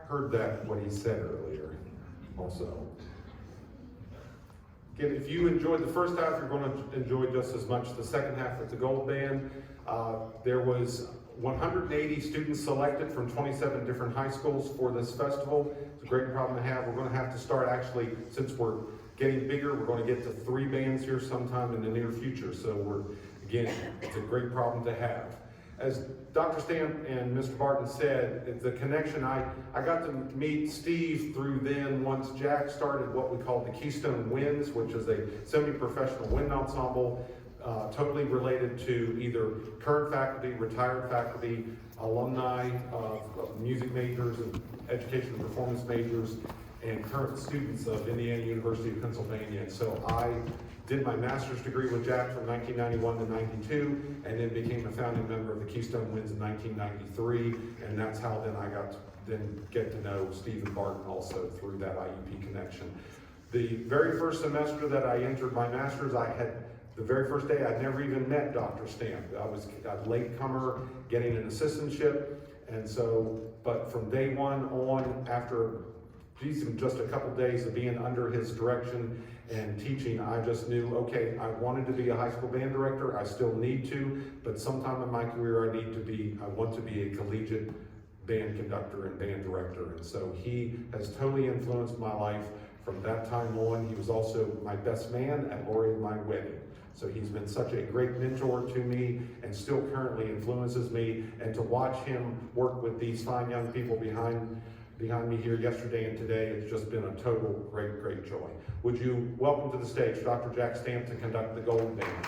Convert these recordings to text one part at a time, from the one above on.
heard that, what he said earlier also. Again, if you enjoyed the first half, you're going to enjoy just as much the second half with the Gold Band. There was 180 students selected from 27 different high schools for this festival. It's a great problem to have. We're going to have to start actually, since we're getting bigger, we're going to get to 3 bands here sometime in the near future. So again, it's a great problem to have. As Dr. Stamp and Mr. Barton said, the connection, I got to meet Steve through then once Jack started what we called the Keystone Winds, which is a semi-professional wind ensemble, totally related to either current faculty, retired faculty, alumni of music majors and education and performance majors, and current students of Indiana University of Pennsylvania. And so I did my master's degree with Jack from 1991 to 92, and then became a founding member of the Keystone Winds in 1993, and that's how then I got to then get to know Steven Barton also through that IUP connection. The very first semester that I entered my master's, the very first day I'd never even met Dr. Stamp. I was a latecomer getting an assistantship, and so, but from day one on, after just a couple days of being under his direction and teaching, I just knew, okay, I wanted to be a high school band director. I still need to, but sometime in my career I want to be a collegiate band conductor and band director. And so he has totally influenced my life from that time on. He was also my best man at Lori and my wedding. So he's been such a great mentor to me and still currently influences me. And to watch him work with these fine young people behind me here yesterday and today, it's just been a total great joy. Would you welcome to the stage Dr. Jack Stamp to conduct the Golden Band.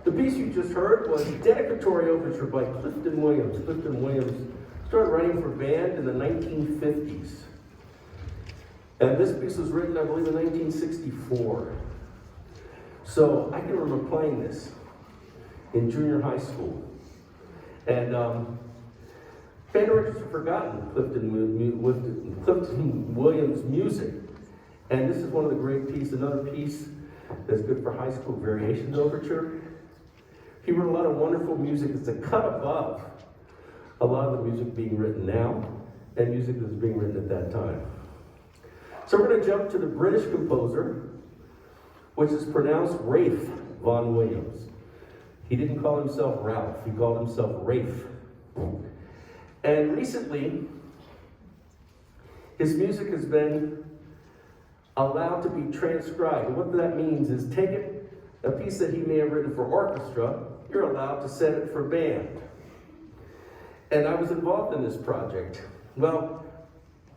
The piece you just heard was Dedicatory Overture by Clifton Williams. Clifton Williams started writing for band in the 1950s. And this piece was written, I believe, in 1964. So I can remember playing this in junior high school. And band directors have forgotten Clifton Williams' music. And this is one of the great pieces, another piece that's good for high school, Variations Overture. He wrote a lot of wonderful music that's a cut above a lot of the music being written now and music that's being written at that time. So we're going to jump to the British composer, which is pronounced Ralph Vaughan Williams. He didn't call himself Ralph, he called himself Ralph. And recently, his music has been allowed to be transcribed. And what that means is take it, a piece that he may have written for orchestra, you're allowed to set it for band. And I was involved in this project. Well,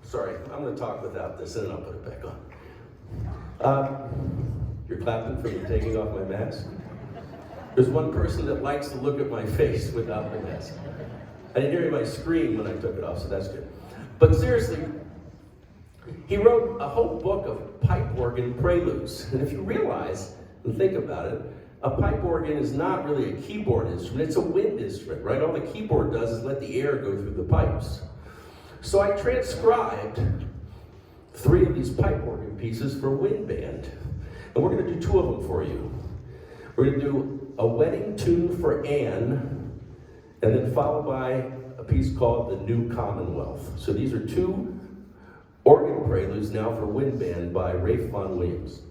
sorry, I'm going to talk without this and then I'll put it back on. You're clapping for me taking off my mask? There's one person that likes to look at my face without the mask. I didn't hear anybody scream when I took it off, so that's good. But seriously, he wrote a whole book of pipe organ preludes. And if you realize and think about it, a pipe organ is not really a keyboard instrument, it's a wind instrument, right? All the keyboard does is let the air go through the pipes. So I transcribed 3 of these pipe organ pieces for wind band. And we're going to do 2 of them for you. We're going to do a wedding tune for Anne, and then followed by a piece called The New Commonwealth. So these are 2 organ preludes now for wind band by Ralph Vaughan Williams.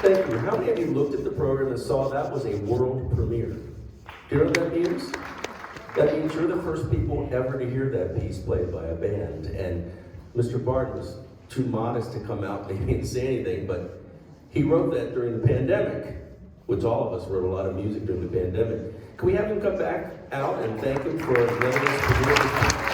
Thank you. How many of you looked at the program and saw that was a world premiere? Do you know what that means? That means you're the first people ever to hear that piece played by a band. And Mr. Barton was too modest to come out and say anything, but he wrote that during the pandemic, which all of us wrote a lot of music during the pandemic. Can we have him come back out and thank him for letting us produce this?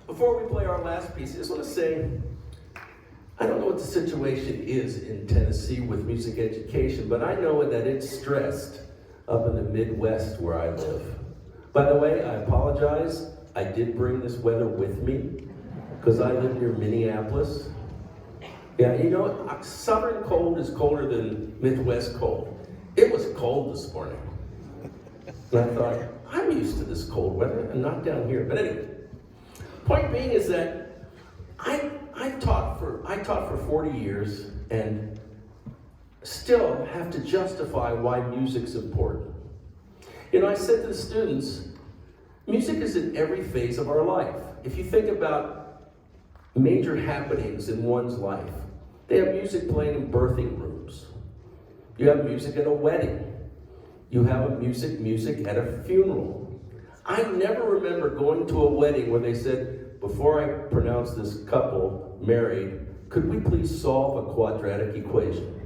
Before we play our last piece, I just want to say, I don't know what the situation is in Tennessee with music education, but I know that it's stressed up in the Midwest where I live. By the way, I apologize. I did bring this weather with me because I live near Minneapolis. Yeah, you know, southern cold is colder than Midwest cold. It was cold this morning. And I thought, I'm used to this cold weather and not down here. But anyway, point being is that I taught for 40 years and still have to justify why music's important. You know, I said to the students, music is in every phase of our life. If you think about major happenings in one's life, they have music playing in birthing rooms. You have music at a wedding. You have music at a funeral. I never remember going to a wedding where they said, before I pronounce this couple married, could we please solve a quadratic equation?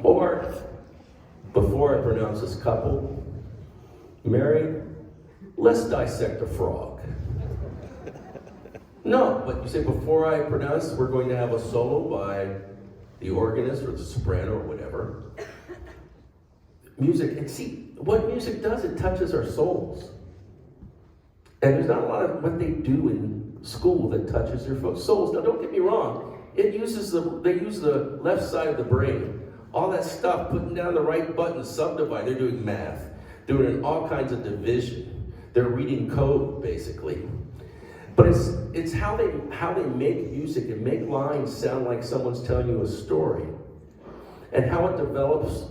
Or, before I pronounce this couple married, let's dissect a frog. No, but you say, before I pronounce, we're going to have a solo by the organist or the soprano or whatever. Music, and see, what music does, it touches our souls. And there's not a lot of what they do in school that touches their souls. Now, don't get me wrong. They use the left side of the brain. All that stuff, putting down the right button, subdivide. They're doing math. They're doing all kinds of division. They're reading code, basically. But it's how they make music and make lines sound like someone's telling you a story. And how it develops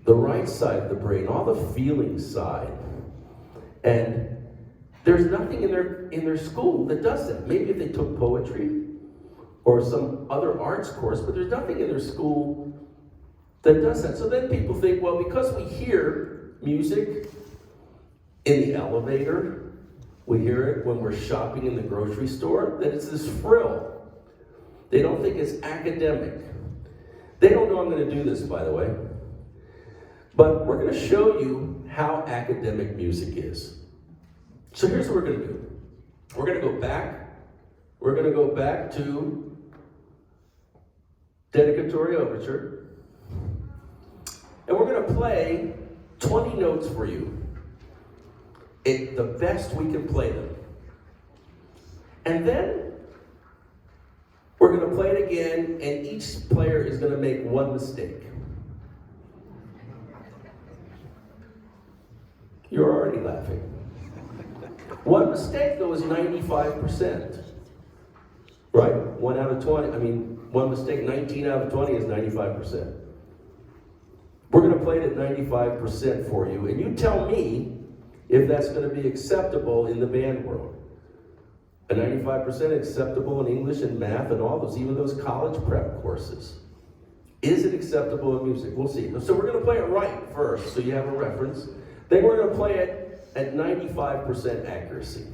the right side of the brain, all the feeling side. And there's nothing in their school that does that. Maybe if they took poetry or some other arts course, but there's nothing in their school that does that. So then people think, well, because we hear music in the elevator, we hear it when we're shopping in the grocery store, that it's this frill. They don't think it's academic. They don't know I'm going to do this, by the way. But we're going to show you how academic music is. So here's what we're going to do. We're going to go back. We're going to go back to Dedicatory Overture. And we're going to play 20 notes for you. The best we can play them. And then we're going to play it again, and each player is going to make one mistake. You're already laughing. One mistake, though, is 95%. Right? 1 out of 20. One mistake, 19 out of 20 is 95%. We're going to play it at 95% for you, and you tell me if that's going to be acceptable in the band world. A 95% acceptable in English and math and all those, even those college prep courses. Is it acceptable in music? We'll see. So we're going to play it right first, so you have a reference. Then we're going to play it at 95% accuracy.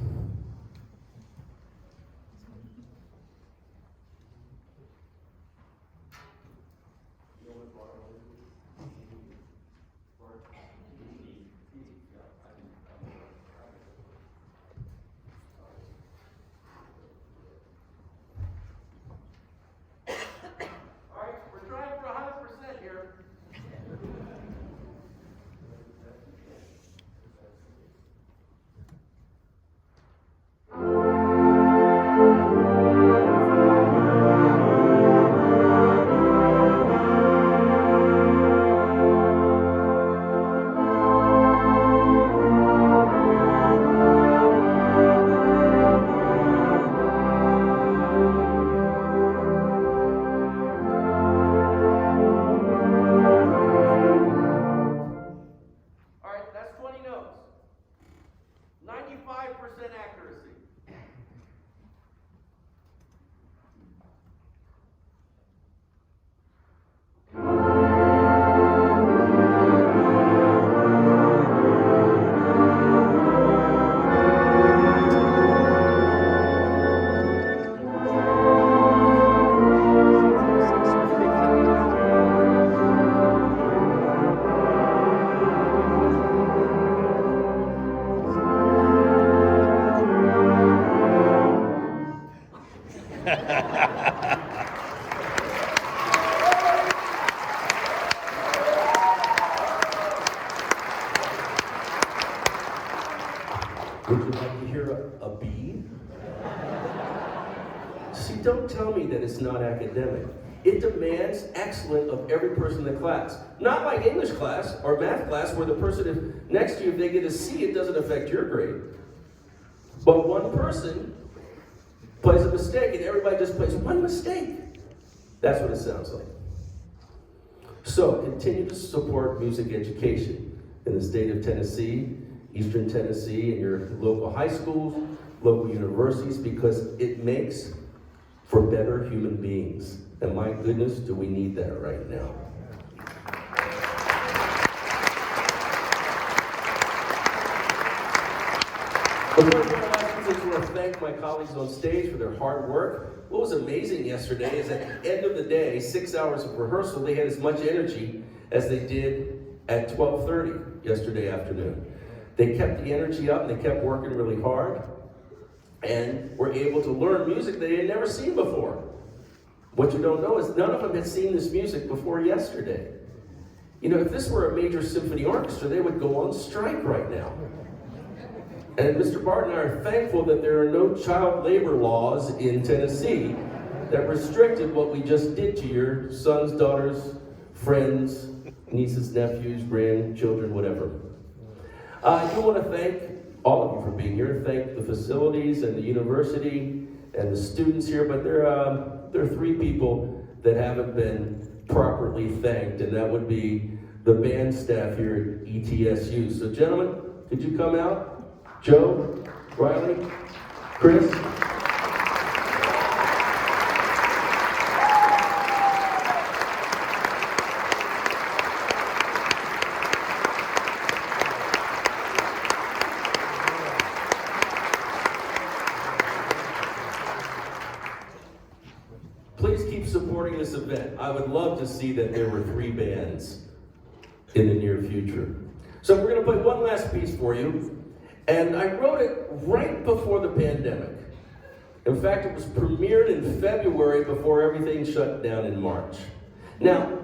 Would you like to hear a B? See, don't tell me that it's not academic. It demands excellence of every person in the class. Not like English class or math class where the person next to you, if they get a C, it doesn't affect your grade. But one person plays a mistake and everybody just plays one mistake. That's what it sounds like. So continue to support music education in the state of Tennessee, Eastern Tennessee, and your local high schools, local universities, because it makes for better human beings. And my goodness, do we need that right now. Before I just want to thank my colleagues on stage for their hard work. What was amazing yesterday is at the end of the day, 6 hours of rehearsal, they had as much energy as they did at 12:30 yesterday afternoon. They kept the energy up and they kept working really hard and were able to learn music they had never seen before. What you don't know is none of them had seen this music before yesterday. You know, if this were a major symphony orchestra, they would go on strike right now. And Mr. Barton and I are thankful that there are no child labor laws in Tennessee that restricted what we just did to your sons, daughters, friends, nieces, nephews, grandchildren, whatever. I do want to thank all of you for being here. Thank the facilities and the university and the students here, but there are three people that haven't been properly thanked, and that would be the band staff here at ETSU. So gentlemen, could you come out? Joe, Riley, Chris. Please keep supporting this event. I would love to see that there were 3 bands in the near future. So we're going to play one last piece for you. And I wrote it right before the pandemic. In fact, it was premiered in February before everything shut down in March. Now,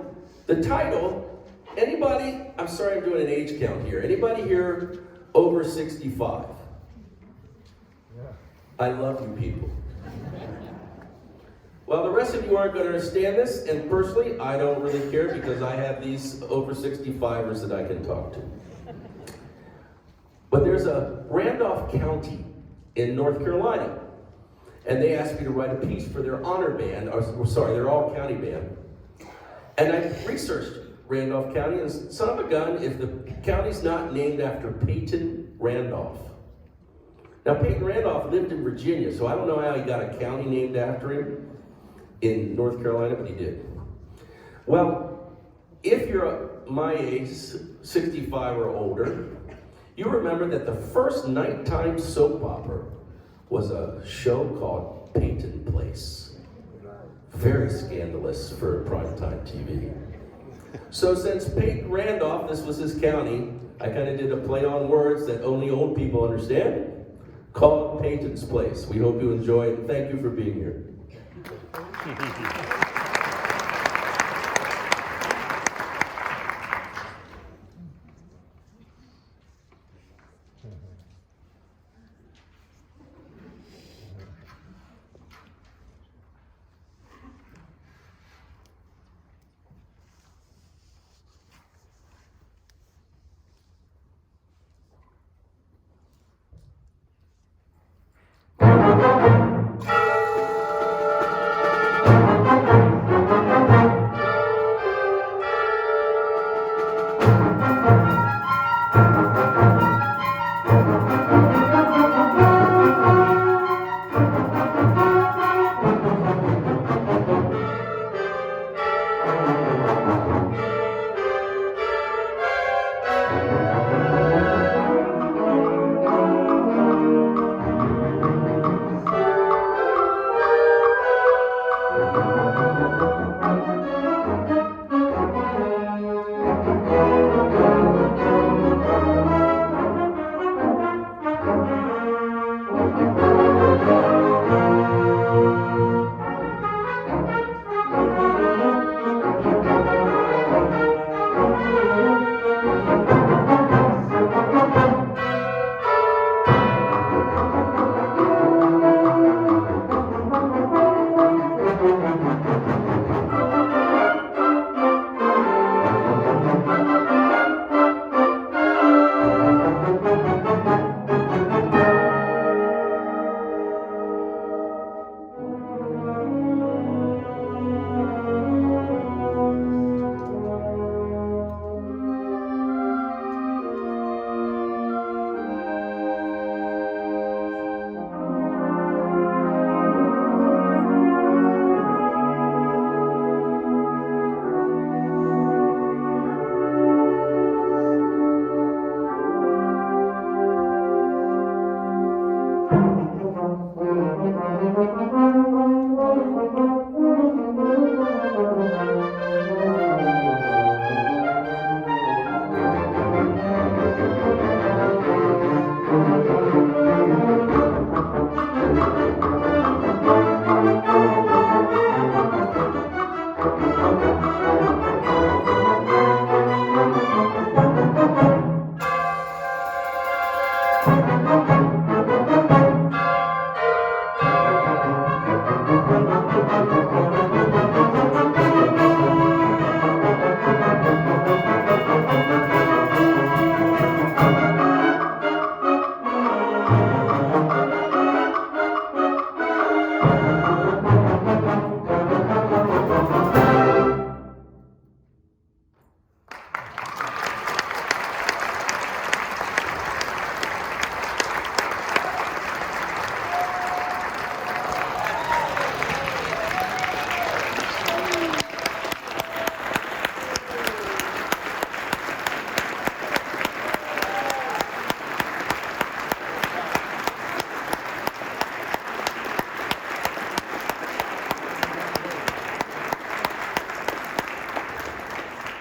the title, anybody, I'm sorry I'm doing an age count here. Anybody here over 65? Yeah. I love you people. Well, the rest of you aren't going to understand this, and personally, I don't really care because I have these over 65ers that I can talk to. But there's a Randolph County in North Carolina, and they asked me to write a piece for their honor band, their all-county band. And I researched Randolph County, and son of a gun, if the county's not named after Peyton Randolph. Now, Peyton Randolph lived in Virginia, so I don't know how he got a county named after him in North Carolina, but he did. Well, if you're my age, 65 or older, you remember that the first nighttime soap opera was a show called Peyton Place. Very scandalous for primetime TV. So since Peyton Randolph, this was his county, I kind of did a play on words that only old people understand, called Peyton's Place. We hope you enjoy it, and thank you for being here.